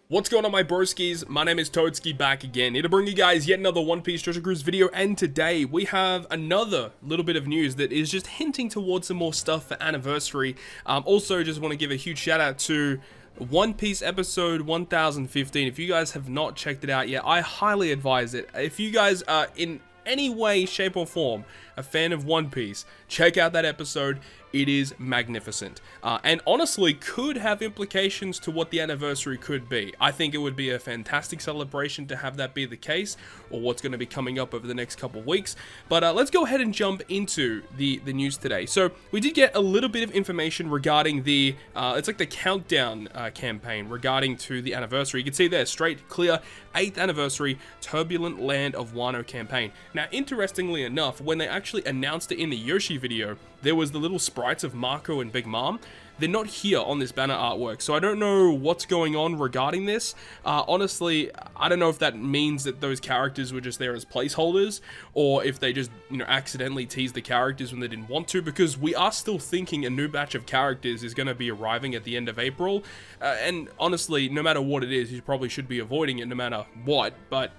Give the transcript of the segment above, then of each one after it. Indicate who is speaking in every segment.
Speaker 1: What's going on, my broskiis? My name is Toadskii, back again, here to bring you guys yet another One Piece Treasure Cruise video, and today we have another little bit of news that is just hinting towards some more stuff for anniversary. Also, just want to give a huge shout out to One Piece episode 1015. If you guys have not checked it out yet, I highly advise it. If you guys are in any way, shape, or form a fan of One Piece, check out that episode. It is magnificent, and honestly could have implications to what the anniversary could be. I think it would be a fantastic celebration to have that be the case, or what's going to be coming up over the next couple of weeks. But let's go ahead and jump into the news today. So we did get a little bit of information regarding the it's like the countdown campaign regarding to the anniversary. You can see there, straight, clear, 8th anniversary Turbulent Land of Wano campaign. Now, interestingly enough, when they actually announced it in the Yoshi video, there was the little sprites of Marco and Big Mom. They're not here on this banner artwork, so I don't know what's going on regarding this. Honestly, I don't know if that means that those characters were just there as placeholders, or if they just, accidentally teased the characters when they didn't want to, because we are still thinking a new batch of characters is going to be arriving at the end of April, and honestly, no matter what it is, you probably should be avoiding it no matter what, but,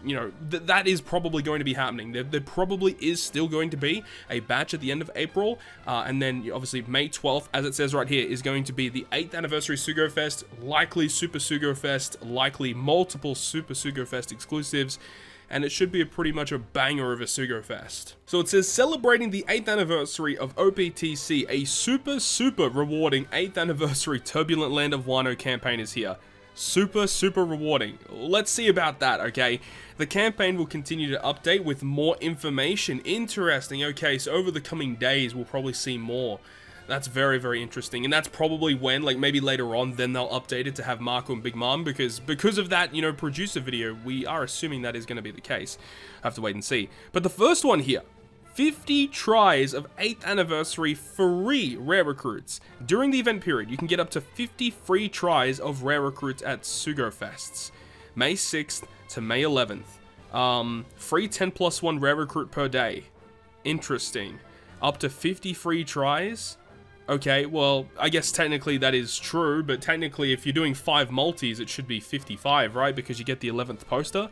Speaker 1: that is probably going to be happening. There probably is still going to be a batch at the end of April, and then, obviously, May 12th, as it says right here, is going to be the 8th anniversary Sugo Fest, likely Super Sugo Fest, likely multiple Super Sugo Fest exclusives, and it should be pretty much a banger of a Sugo Fest. So it says, celebrating the 8th anniversary of OPTC, a super rewarding 8th anniversary Turbulent Land of Wano campaign is here. Super rewarding. Let's see about that, okay? The campaign will continue to update with more information. Interesting. Okay, so over the coming days, we'll probably see more. That's very interesting, and that's probably when, like, maybe later on, then they'll update it to have Marco and Big Mom, because of that, producer video, we are assuming that is going to be the case. I have to wait and see. But the first one here, 50 tries of 8th anniversary free rare recruits. During the event period, you can get up to 50 free tries of rare recruits at Sugo Fests, May 6th to May 11th. Free 10+1 rare recruit per day. Interesting. Up to 50 free tries. Okay, well, I guess technically that is true, but technically if you're doing 5 multis, it should be 55, right? Because you get the 11th poster.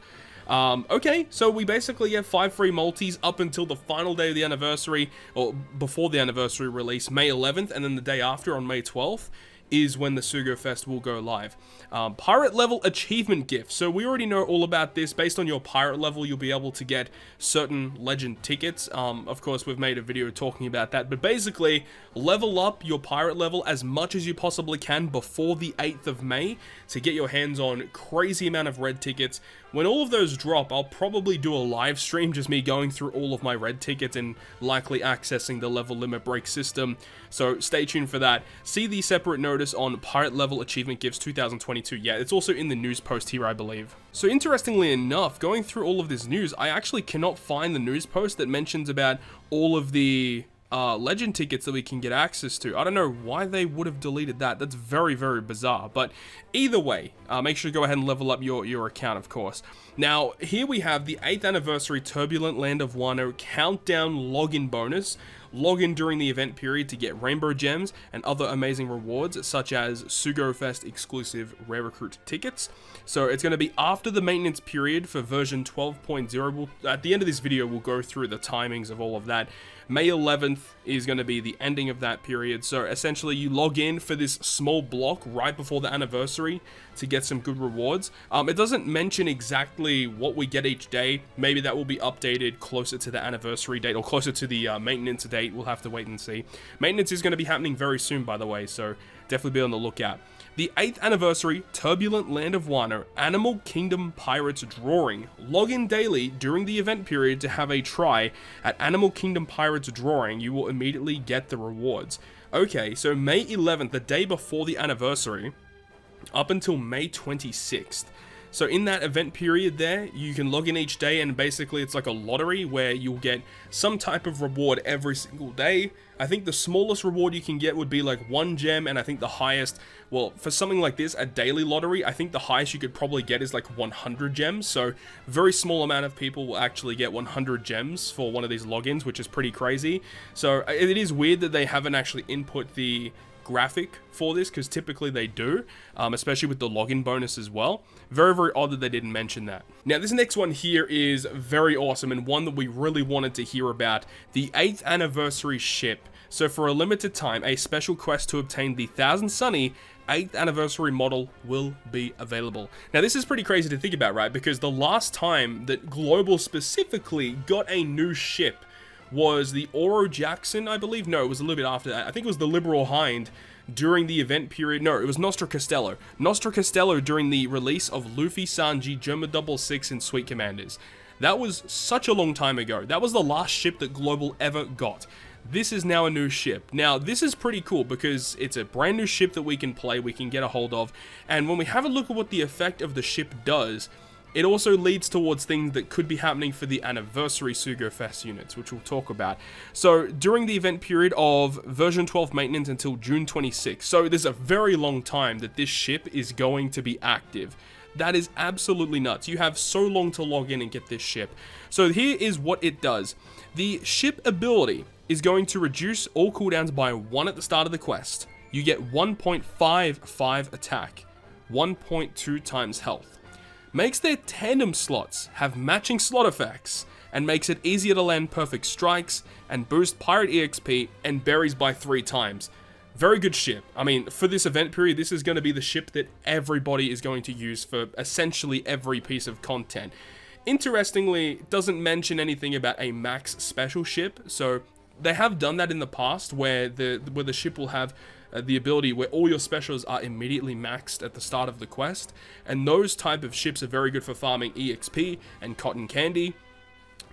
Speaker 1: Okay, so we basically get 5 free multis up until the final day of the anniversary, or before the anniversary release, May 11th, and then the day after on May 12th. Is when the Sugo Fest will go live. Pirate level achievement gift. So we already know all about this. Based on your pirate level, you'll be able to get certain legend tickets. Of course, we've made a video talking about that. But basically, level up your pirate level as much as you possibly can before the 8th of May to get your hands on crazy amount of red tickets. When all of those drop, I'll probably do a live stream, just me going through all of my red tickets and likely accessing the level limit break system. So stay tuned for that. See the separate notice on Pirate Level Achievement Gifts 2022. Yeah, it's also in the news post here, I believe. So interestingly enough, going through all of this news, I actually cannot find the news post that mentions about all of the legend tickets that we can get access to. I don't know why they would have deleted that. That's very bizarre. But either way, make sure to go ahead and level up your account, of course. Now, here we have the 8th anniversary Turbulent Land of Wano countdown login bonus. Log in during the event period to get rainbow gems and other amazing rewards, such as Sugo Fest exclusive rare recruit tickets. So it's going to be after the maintenance period for version 12.0. At the end of this video, we'll go through the timings of all of that. May 11th is going to be the ending of that period. So essentially, you log in for this small block right before the anniversary to get some good rewards. It doesn't mention exactly what we get each day. Maybe that will be updated closer to the anniversary date or closer to the maintenance date. We'll have to wait and see. Maintenance is going to be happening very soon, by the way, so definitely be on the lookout. The 8th anniversary Turbulent Land of Wano Animal Kingdom Pirates Drawing. Log in daily during the event period to have a try at Animal Kingdom Pirates Drawing. You will immediately get the rewards. Okay, so May 11th, the day before the anniversary, up until May 26th. So in that event period there, you can log in each day, and basically it's like a lottery where you'll get some type of reward every single day. I think the smallest reward you can get would be like 1 gem, and I think the highest, well, for something like this, a daily lottery, I think the highest you could probably get is like 100 gems. So very small amount of people will actually get 100 gems for one of these logins, which is pretty crazy. So it is weird that they haven't actually input the graphic for this, because typically they do, especially with the login bonus as well. Very, very odd that they didn't mention that. Now, this next one here is very awesome, and one that we really wanted to hear about. The 8th anniversary ship. So for a limited time, a special quest to obtain the 1000 Sunny 8th anniversary model will be available. Now, this is pretty crazy to think about, right? Because the last time that Global specifically got a new ship was the Oro Jackson, I believe. No, it was a little bit after that. I think it was the Liberal Hind during the event period. No, it was Nostra Costello. Nostra Costello during the release of Luffy, Sanji, Germa 66, and Sweet Commanders. That was such a long time ago. That was the last ship that Global ever got. This is now a new ship. Now, this is pretty cool because it's a brand new ship that we can play, we can get a hold of, and when we have a look at what the effect of the ship does, it also leads towards things that could be happening for the anniversary Sugo Fest units, which we'll talk about. So, during the event period of version 12 maintenance until June 26, so there's a very long time that this ship is going to be active. That is absolutely nuts. You have so long to log in and get this ship. So here is what it does. The ship ability is going to reduce all cooldowns by 1 at the start of the quest. You get 1.55 attack, 1.2 times health. Makes their tandem slots have matching slot effects, and makes it easier to land perfect strikes, and boost pirate EXP and berries by 3 times. Very good ship. I mean, for this event period, this is going to be the ship that everybody is going to use for essentially every piece of content. Interestingly, it doesn't mention anything about a max special ship, so they have done that in the past where the ship will have the ability where all your specials are immediately maxed at the start of the quest, and those type of ships are very good for farming EXP and cotton candy.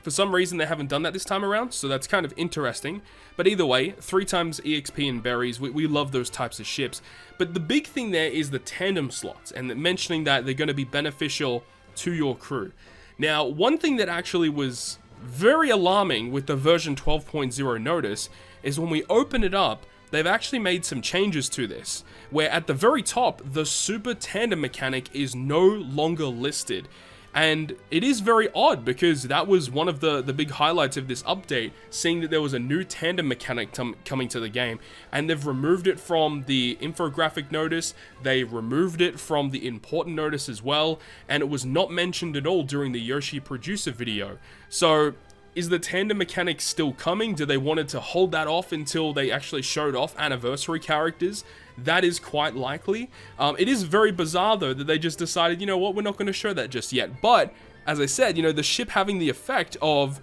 Speaker 1: For some reason, they haven't done that this time around, so that's kind of interesting. But either way, 3 times EXP and berries, we love those types of ships. But the big thing there is the tandem slots, and mentioning that they're going to be beneficial to your crew. Now, one thing that actually was very alarming with the version 12.0 notice is when we open it up, they've actually made some changes to this, where at the very top, the super tandem mechanic is no longer listed. And it is very odd because that was one of the big highlights of this update, seeing that there was a new tandem mechanic coming to the game, and they've removed it from the infographic notice, they removed it from the important notice as well, and it was not mentioned at all during the Yoshi producer video. So, is the tandem mechanic still coming? Do they wanted to hold that off until they actually showed off anniversary characters? That is quite likely. It is very bizarre though that they just decided, you know what, we're not going to show that just yet. But, as I said, you know, the ship having the effect of,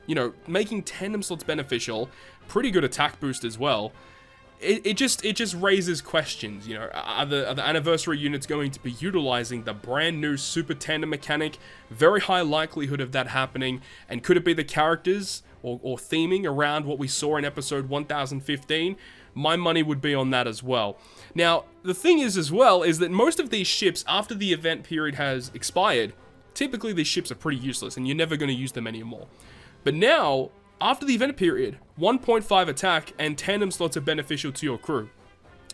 Speaker 1: you know, making tandem slots beneficial, pretty good attack boost as well. It just raises questions, you know, are the anniversary units going to be utilizing the brand new super tandem mechanic? Very high likelihood of that happening, and could it be the characters or theming around what we saw in episode 1015? My money would be on that as well. Now, the thing is as well, is that most of these ships, after the event period has expired, typically these ships are pretty useless and you're never going to use them anymore. But now, after the event period, 1.5 attack and tandem slots are beneficial to your crew.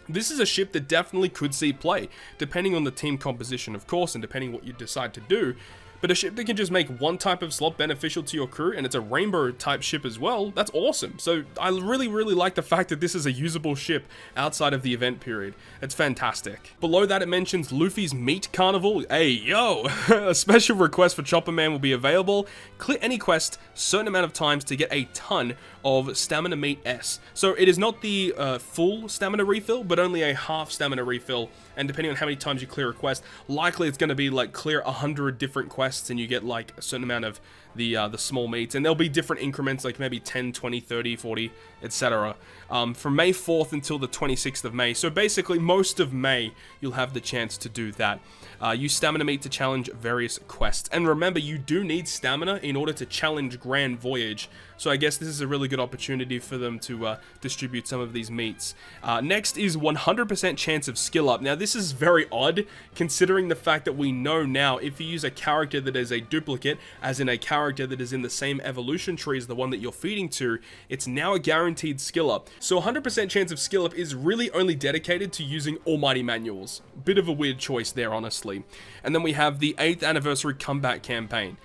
Speaker 1: This is a ship that definitely could see play, depending on the team composition, of course, and depending what you decide to do. But a ship that can just make one type of slot beneficial to your crew, and it's a rainbow type ship as well, that's awesome. So I really like the fact that this is a usable ship outside of the event period. It's fantastic. Below that, it mentions Luffy's Meat Carnival. Hey, yo! A special request for Chopper Man will be available. Clear any quest certain amount of times to get a ton of Stamina Meat S. So it is not the full stamina refill, but only a half stamina refill. And depending on how many times you clear a quest, likely it's going to be like clear 100 different quests and you get like a certain amount of the small meats. And there'll be different increments, like maybe 10, 20, 30, 40, etc. From May 4th until the 26th of May. So basically most of May, you'll have the chance to do that. Use Stamina Meat to challenge various quests. And remember, you do need stamina in order to challenge Grand Voyage. So I guess this is a really good opportunity for them to distribute some of these meats. Next is 100% chance of skill up. Now this is very odd, considering the fact that we know now if you use a character that is a duplicate, as in a character character that is in the same evolution tree as the one that you're feeding to, it's now a guaranteed skill up. So 100% chance of skill up is really only dedicated to using Almighty Manuals. Bit of a weird choice there, honestly. And then we have the 8th anniversary comeback campaign.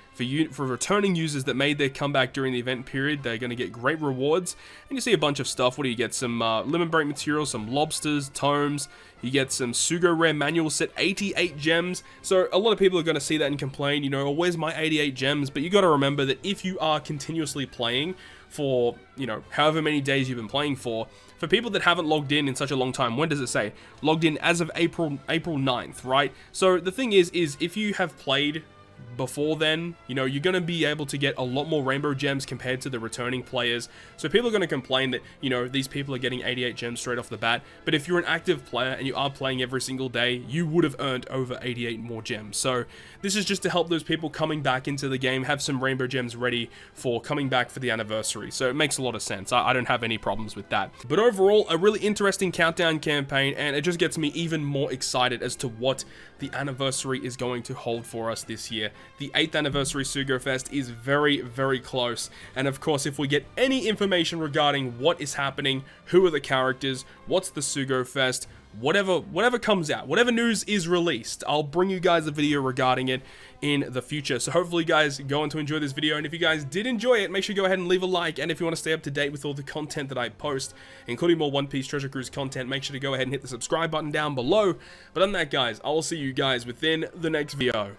Speaker 1: For returning users that made their comeback during the event period, they're going to get great rewards. And you see a bunch of stuff. What do you get? Some limit break materials, some lobsters, tomes. You get some Sugo Rare Manual Set, 88 gems. So a lot of people are going to see that and complain, you know, oh, where's my 88 gems? But you got to remember that if you are continuously playing for, you know, however many days you've been playing for people that haven't logged in such a long time, when does it say? Logged in as of April 9th, right? So the thing is if you have played before then, you know, you're going to be able to get a lot more rainbow gems compared to the returning players. So people are going to complain that, you know, these people are getting 88 gems straight off the bat. But if you're an active player and you are playing every single day, you would have earned over 88 more gems. So this is just to help those people coming back into the game have some rainbow gems ready for coming back for the anniversary. So it makes a lot of sense. I don't have any problems with that. But overall, a really interesting countdown campaign, and it just gets me even more excited as to what the anniversary is going to hold for us this year. The 8th anniversary Sugo Fest is very, very close. And of course, if we get any information regarding what is happening, who are the characters, what's the Sugo Fest, whatever comes out, whatever news is released, I'll bring you guys a video regarding it in the future. So hopefully you guys go on to enjoy this video, and if you guys did enjoy it, make sure you go ahead and leave a like. And if you want to stay up to date with all the content that I post, including more One Piece Treasure Cruise content, make sure to go ahead and hit the subscribe button down below. But other than that, guys, I will see you guys within the next video.